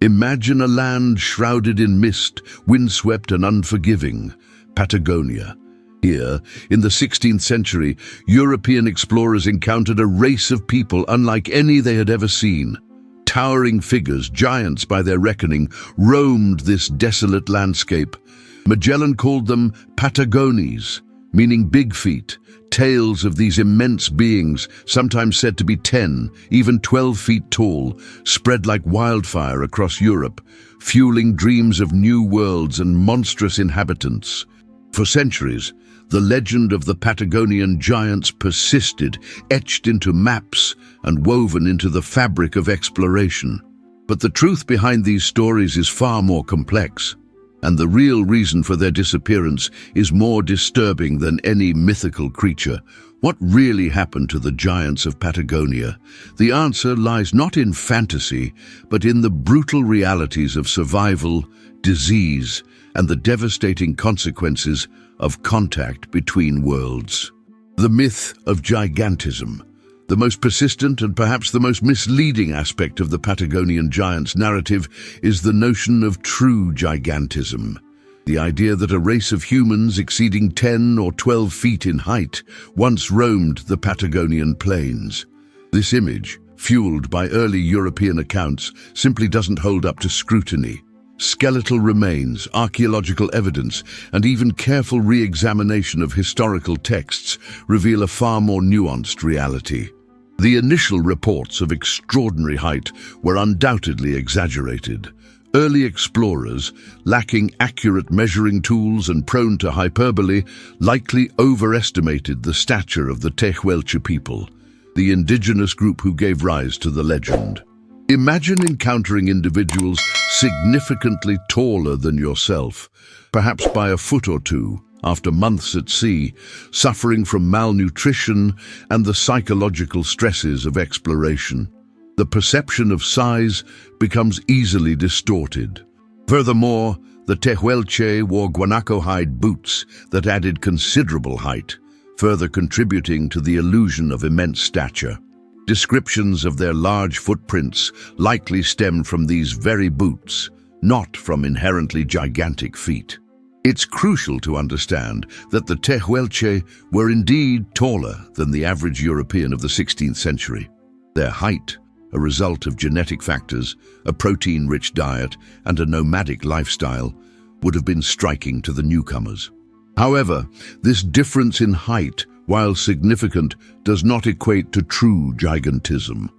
Imagine a land shrouded in mist, windswept and unforgiving, Patagonia. Here, in the 16th century, European explorers encountered a race of people unlike any they had ever seen. Towering figures, giants by their reckoning, roamed this desolate landscape. Magellan called them Patagones, meaning big feet. Tales of these immense beings, sometimes said to be 10, even 12 feet tall, spread like wildfire across Europe, fueling dreams of new worlds and monstrous inhabitants. For centuries, the legend of the Patagonian giants persisted, etched into maps and woven into the fabric of exploration. But the truth behind these stories is far more complex, and the real reason for their disappearance is more disturbing than any mythical creature. What really happened to the giants of Patagonia? The answer lies not in fantasy, but in the brutal realities of survival, disease, and the devastating consequences of contact between worlds. The myth of gigantism. The most persistent and perhaps the most misleading aspect of the Patagonian giants narrative is the notion of true gigantism. The idea that a race of humans exceeding 10 or 12 feet in height once roamed the Patagonian plains. This image, fueled by early European accounts, simply doesn't hold up to scrutiny. Skeletal remains, archaeological evidence, and even careful re-examination of historical texts reveal a far more nuanced reality. The initial reports of extraordinary height were undoubtedly exaggerated. Early explorers, lacking accurate measuring tools and prone to hyperbole, likely overestimated the stature of the Tehuelche people, the indigenous group who gave rise to the legend. Imagine encountering individuals significantly taller than yourself, perhaps by a foot or two, after months at sea, suffering from malnutrition and the psychological stresses of exploration. The perception of size becomes easily distorted. Furthermore, the Tehuelche wore guanaco hide boots that added considerable height, further contributing to the illusion of immense stature. Descriptions of their large footprints likely stemmed from these very boots, not from inherently gigantic feet. It's crucial to understand that the Tehuelche were indeed taller than the average European of the 16th century. Their height, a result of genetic factors, a protein-rich diet, and a nomadic lifestyle, would have been striking to the newcomers. However, this difference in height, while significant, does not equate to true gigantism.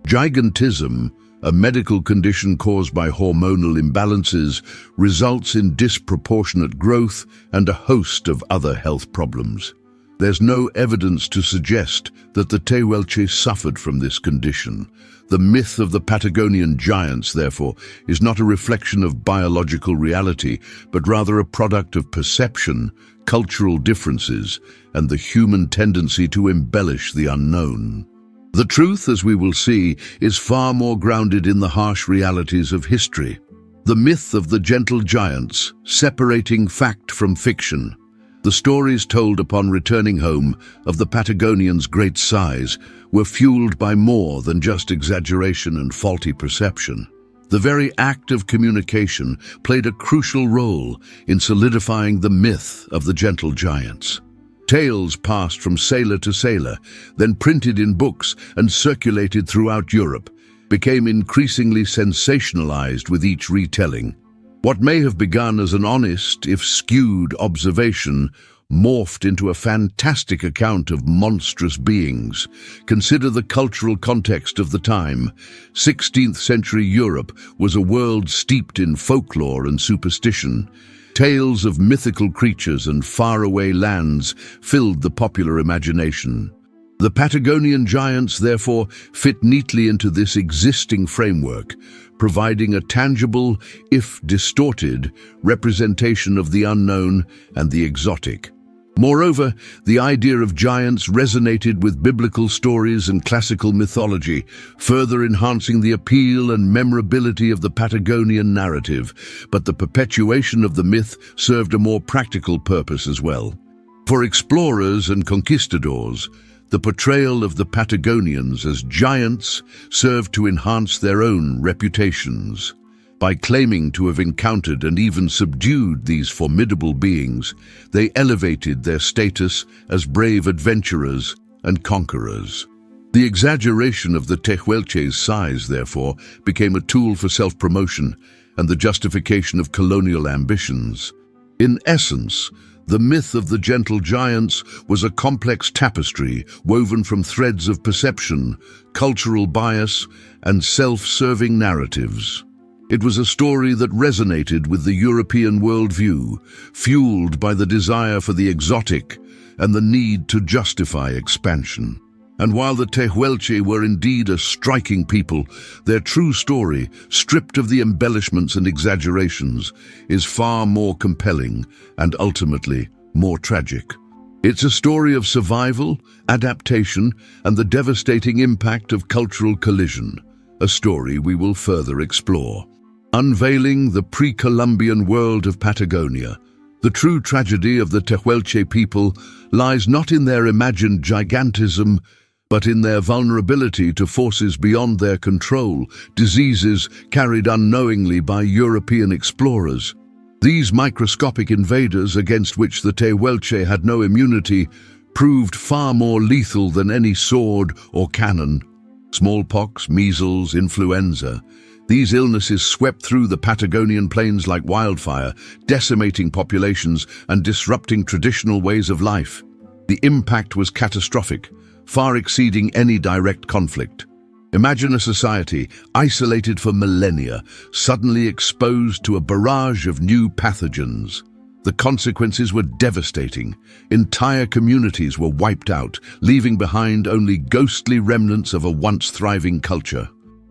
Gigantism, a medical condition caused by hormonal imbalances, results in disproportionate growth and a host of other health problems. There's no evidence to suggest that the Tehuelche suffered from this condition. The myth of the Patagonian giants, therefore, is not a reflection of biological reality, but rather a product of perception, cultural differences, and the human tendency to embellish the unknown. The truth, as we will see, is far more grounded in the harsh realities of history. The myth of the gentle giants, separating fact from fiction. The stories told upon returning home of the Patagonians' great size were fueled by more than just exaggeration and faulty perception. The very act of communication played a crucial role in solidifying the myth of the gentle giants. Tales passed from sailor to sailor, then printed in books and circulated throughout Europe, became increasingly sensationalized with each retelling. What may have begun as an honest, if skewed, observation morphed into a fantastic account of monstrous beings. Consider the cultural context of the time. 16th century Europe was a world steeped in folklore and superstition. Tales of mythical creatures and faraway lands filled the popular imagination. The Patagonian giants, therefore, fit neatly into this existing framework, providing a tangible, if distorted, representation of the unknown and the exotic. Moreover, the idea of giants resonated with biblical stories and classical mythology, further enhancing the appeal and memorability of the Patagonian narrative. But the perpetuation of the myth served a more practical purpose as well. For explorers and conquistadors, the portrayal of the Patagonians as giants served to enhance their own reputations. By claiming to have encountered and even subdued these formidable beings, they elevated their status as brave adventurers and conquerors. The exaggeration of the Tehuelche's size, therefore, became a tool for self-promotion and the justification of colonial ambitions. In essence, the myth of the gentle giants was a complex tapestry woven from threads of perception, cultural bias, and self-serving narratives. It was a story that resonated with the European worldview, fueled by the desire for the exotic and the need to justify expansion. And while the Tehuelche were indeed a striking people, their true story, stripped of the embellishments and exaggerations, is far more compelling and ultimately more tragic. It's a story of survival, adaptation, and the devastating impact of cultural collision, a story we will further explore. Unveiling the pre-Columbian world of Patagonia, the true tragedy of the Tehuelche people lies not in their imagined gigantism, but in their vulnerability to forces beyond their control, diseases carried unknowingly by European explorers. These microscopic invaders against which the Tehuelche had no immunity proved far more lethal than any sword or cannon. Smallpox, measles, influenza. These illnesses swept through the Patagonian plains like wildfire, decimating populations and disrupting traditional ways of life. The impact was catastrophic, far exceeding any direct conflict. Imagine a society, isolated for millennia, suddenly exposed to a barrage of new pathogens. The consequences were devastating. Entire communities were wiped out, leaving behind only ghostly remnants of a once thriving culture.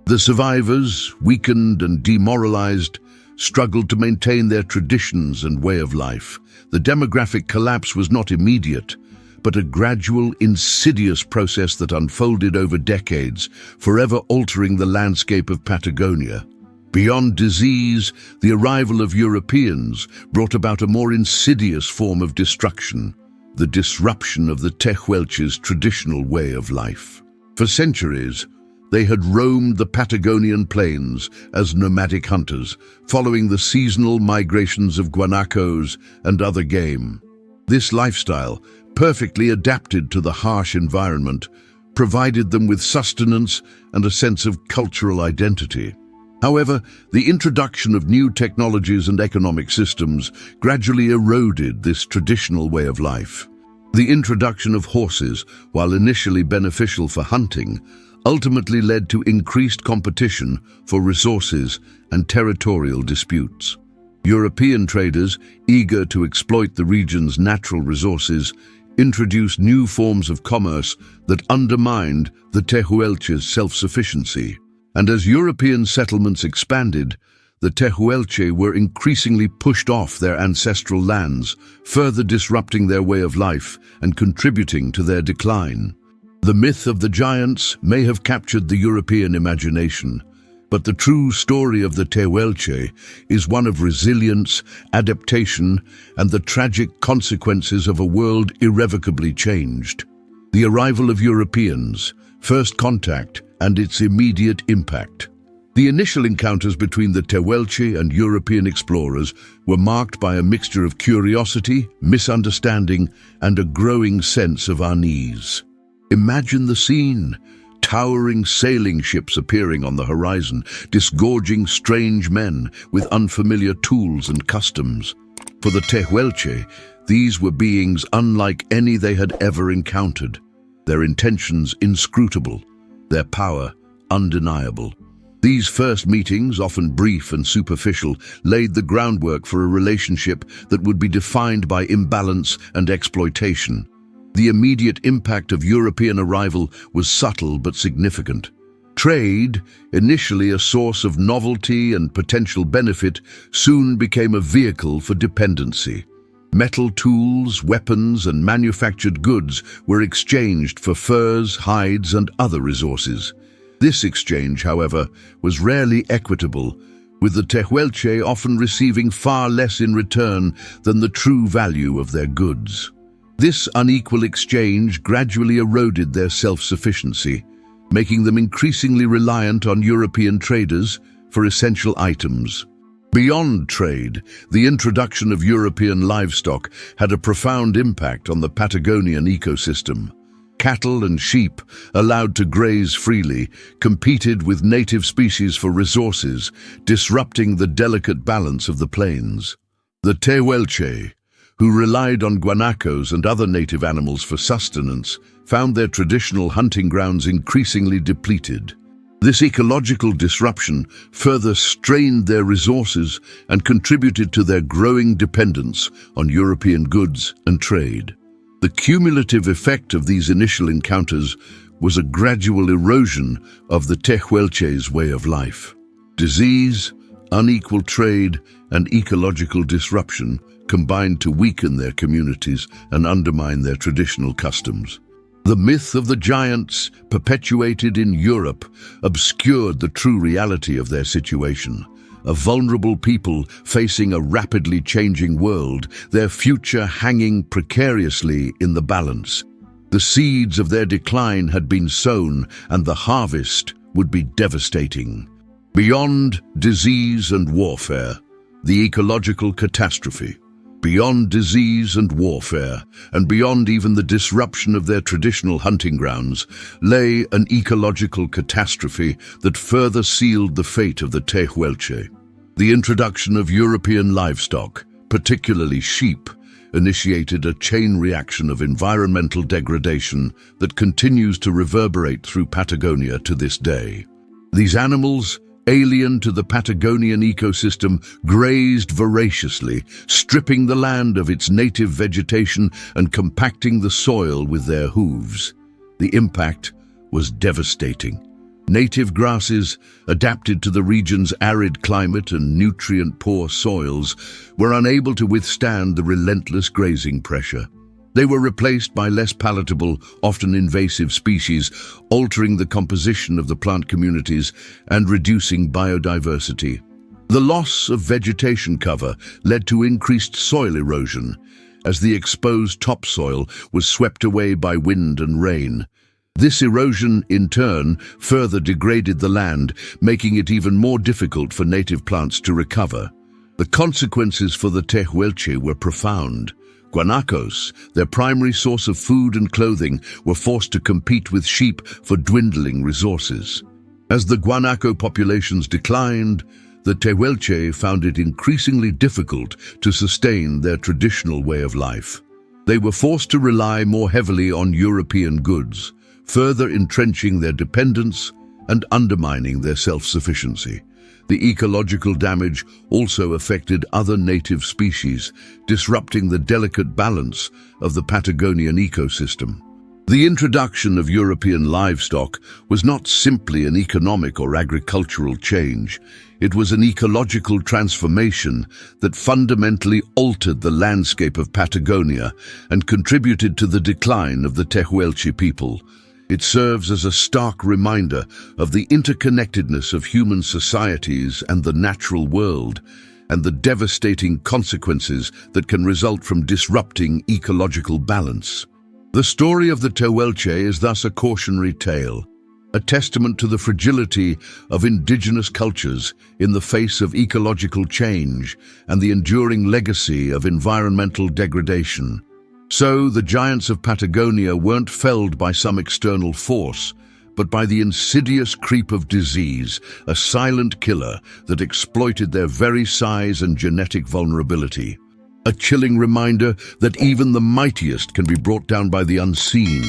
The survivors, weakened and demoralized, struggled to maintain their traditions and way of life. The demographic collapse was not immediate, but a gradual, insidious process that unfolded over decades, forever altering the landscape of Patagonia. Beyond disease, the arrival of Europeans brought about a more insidious form of destruction, the disruption of the Tehuelche's traditional way of life. For centuries, they had roamed the Patagonian plains as nomadic hunters, following the seasonal migrations of guanacos and other game. This lifestyle, perfectly adapted to the harsh environment, provided them with sustenance and a sense of cultural identity. However, the introduction of new technologies and economic systems gradually eroded this traditional way of life. The introduction of horses, while initially beneficial for hunting, ultimately led to increased competition for resources and territorial disputes. European traders, eager to exploit the region's natural resources, introduced new forms of commerce that undermined the Tehuelche's self-sufficiency. And as European settlements expanded, the Tehuelche were increasingly pushed off their ancestral lands, further disrupting their way of life and contributing to their decline. The myth of the giants may have captured the European imagination, but the true story of the Tehuelche is one of resilience, adaptation, and the tragic consequences of a world irrevocably changed. The arrival of Europeans, first contact, and its immediate impact. The initial encounters between the Tehuelche and European explorers were marked by a mixture of curiosity, misunderstanding, and a growing sense of unease. Imagine the scene. Towering sailing ships appearing on the horizon, disgorging strange men with unfamiliar tools and customs. For the Tehuelche, these were beings unlike any they had ever encountered, their intentions inscrutable, their power undeniable. These first meetings, often brief and superficial, laid the groundwork for a relationship that would be defined by imbalance and exploitation. The immediate impact of European arrival was subtle but significant. Trade, initially a source of novelty and potential benefit, soon became a vehicle for dependency. Metal tools, weapons, and manufactured goods were exchanged for furs, hides, and other resources. This exchange, however, was rarely equitable, with the Tehuelche often receiving far less in return than the true value of their goods. This unequal exchange gradually eroded their self-sufficiency, making them increasingly reliant on European traders, for essential items. Beyond trade, the introduction of European livestock had a profound impact on the Patagonian ecosystem. Cattle and sheep, allowed to graze freely, competed with native species for resources, disrupting the delicate balance of the plains. The Tehuelche, who relied on guanacos and other native animals for sustenance, found their traditional hunting grounds increasingly depleted. This ecological disruption further strained their resources and contributed to their growing dependence on European goods and trade. The cumulative effect of these initial encounters was a gradual erosion of the Tehuelche's way of life. Disease, unequal trade, and ecological disruption combined to weaken their communities and undermine their traditional customs. The myth of the giants, perpetuated in Europe, obscured the true reality of their situation. A vulnerable people facing a rapidly changing world, their future hanging precariously in the balance. The seeds of their decline had been sown, and the harvest would be devastating. Beyond disease and warfare, the ecological catastrophe. Beyond disease and warfare, and beyond even the disruption of their traditional hunting grounds, lay an ecological catastrophe that further sealed the fate of the Tehuelche. The introduction of European livestock, particularly sheep, initiated a chain reaction of environmental degradation that continues to reverberate through Patagonia to this day. These animals, alien to the Patagonian ecosystem, grazed voraciously, stripping the land of its native vegetation and compacting the soil with their hooves. The impact was devastating. Native grasses, adapted to the region's arid climate and nutrient-poor soils, were unable to withstand the relentless grazing pressure. They were replaced by less palatable, often invasive species, altering the composition of the plant communities and reducing biodiversity. The loss of vegetation cover led to increased soil erosion, as the exposed topsoil was swept away by wind and rain. This erosion, in turn, further degraded the land, making it even more difficult for native plants to recover. The consequences for the Tehuelche were profound. Guanacos, their primary source of food and clothing, were forced to compete with sheep for dwindling resources. As the guanaco populations declined, the Tehuelche found it increasingly difficult to sustain their traditional way of life. They were forced to rely more heavily on European goods, further entrenching their dependence and undermining their self-sufficiency. The ecological damage also affected other native species, disrupting the delicate balance of the Patagonian ecosystem. The introduction of European livestock was not simply an economic or agricultural change. It was an ecological transformation that fundamentally altered the landscape of Patagonia and contributed to the decline of the Tehuelche people. It serves as a stark reminder of the interconnectedness of human societies and the natural world, and the devastating consequences that can result from disrupting ecological balance. The story of the Tehuelche is thus a cautionary tale, a testament to the fragility of indigenous cultures in the face of ecological change and the enduring legacy of environmental degradation. So, the giants of Patagonia weren't felled by some external force, but by the insidious creep of disease, a silent killer that exploited their very size and genetic vulnerability. A chilling reminder that even the mightiest can be brought down by the unseen,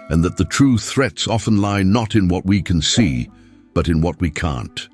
and that the true threats often lie not in what we can see, but in what we can't.